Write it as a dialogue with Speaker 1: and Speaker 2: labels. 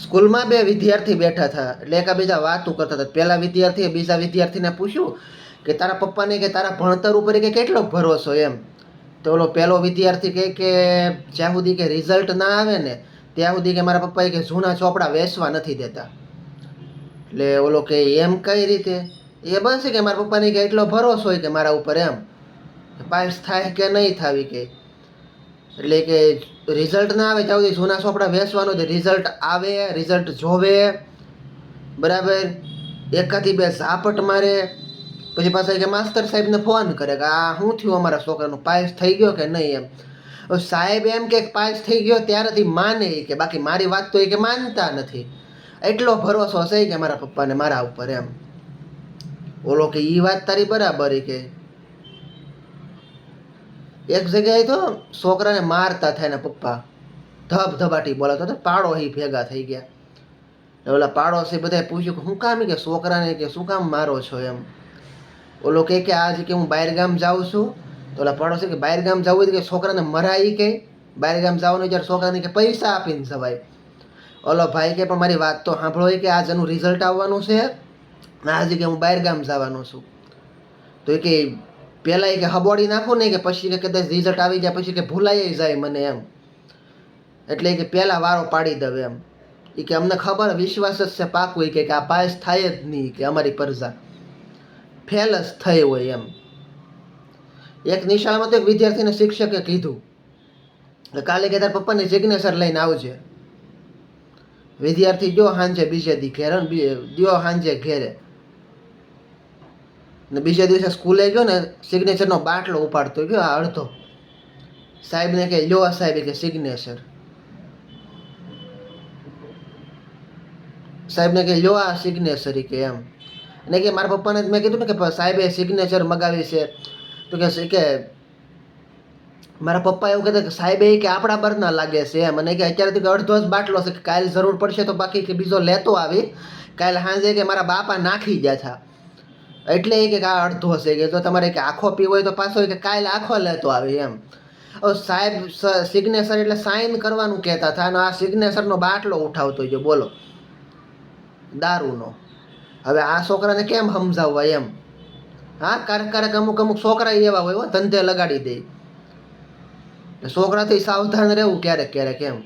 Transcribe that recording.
Speaker 1: સ્કૂલમાં બે વિદ્યાર્થી બેઠા હતા એટલે એકાબીજા વાતો કરતા હતા. પહેલા વિદ્યાર્થીએ બીજા વિદ્યાર્થીને પૂછ્યું કે તારા પપ્પાને કે તારા ભણતર ઉપર કે કેટલો ભરોસો એમ. તો ઓલો પહેલો વિદ્યાર્થી કહે કે જ્યાં સુધી કે રિઝલ્ટ ના આવે ને ત્યાં સુધી કે મારા પપ્પાએ કે જૂના ચોપડા વેચવા નથી દેતા. એટલે ઓલો કે એમ કઈ રીતે? એ બસ કે મારા પપ્પાને કે એટલો ભરોસો હોય કે મારા ઉપર એમ પાસ થાય કે નહીં થાવી કે. એટલે કે રિઝલ્ટ ના આવે ત્યાં સુધી જૂના ચોપડા વેચવાનો છે. રિઝલ્ટ આવે, રિઝલ્ટ જોવે, બરાબર, એકાથી બે ઝાપટ મારે, પછી પાછા કે માસ્તર સાહેબને ફોન કરે કે આ શું થયું અમારા છોકરાનું, પાસ થઈ ગયો કે નહીં એમ. સાહેબ એમ કે પાસ થઈ ગયો ત્યારથી માને કે, બાકી મારી વાત તો એ કે માનતા નથી. એટલો ભરોસો છે કે મારા પપ્પાને મારા ઉપર એમ. ઓલો કે એ વાત તારી બરાબર કે એક જગ્યાએ તો છોકરાને મારતા થાય ને પપ્પા ધબધબાટી બોલાતો તો પાડોશી ભેગા થઈ ગયા. ઓલા પાડોશી બધાએ પૂછ્યું કે શું કામ કે છોકરાને કે શું કામ મારો છો એમ. ઓલો કે આજે કે હું બહાર ગામ જાઉં છું. તો ઓલા પાડોશી કે બહાર ગામ જવું હોય કે છોકરાને મરાય કે બહાર ગામ જવાનું જ્યારે છોકરાને કે પૈસા આપીને જવાય. ઓલો ભાઈ કે પણ મારી વાત તો સાંભળો કે આજ એનું રિઝલ્ટ આવવાનું છે આજે કે હું બહાર ગામ જવાનું છું. તો કે પહેલાં કે હબોડી નાખું ને કે પછી કે કદાચ રિઝલ્ટ આવી જાય પછી કે ભૂલાઈ જાય મને એમ. એટલે કે પહેલાં વારો પાડી દઉં એમ. એ કે અમને ખબર વિશ્વાસ જ છે પાકું કે આ પાસ થાય જ નહીં કે અમારી પરજા ફેલ જ થઈ હોય એમ. એક નિશાળમાં તો એક વિદ્યાર્થીને શિક્ષકે કીધું કે કાલે કે તારા પપ્પાની સિગ્નેચર લઈને આવજે. વિદ્યાર્થી ગયો સાંજે બીજે દી ઘેરે ગયો સાંજે ઘેરે ને બીજા દિવસે સ્કૂલે ગયો ને સિગ્નેચરનો બાટલો ઉપાડતો ગયો આ અડધો. સાહેબને કે લ્યો સાહેબ કે સિગ્નેચર. સાહેબને કે લ્યો આ સિગ્નેચર કે એમ. અને કે મારા પપ્પાને મેં કીધું ને કે સાહેબે સિગ્નેચર મગાવી છે. તો કે મારા પપ્પા એવું કહેતા કે સાહેબે કે આપણા બરના લાગે છે એમ. અને કે અત્યારે તો અડધો જ બાટલો છે કે કાલે જરૂર પડશે તો બાકી કે બીજો લેતો આવી. કાલે સાંજે કે મારા બાપા નાખી ગયા હતા એટલે એ કે આ અડધો છે કે જો તમારે કે આખો પીવો હોય તો પાછો કે કાલે આખો લેતો આવી એમ. હવે સાહેબ સિગ્નેચર એટલે સાઇન કરવાનું કહેતા હતા અને આ સિગ્નેચરનો બાટલો ઉઠાવતો ગયો બોલો દારૂનો. હવે આ છોકરાને કેમ સમજાવવા એમ. હા, ક્યારેક અમુક છોકરા એવા હોય ધંધે લગાડી દે. છોકરાથી સાવધાન રહેવું ક્યારેક એમ.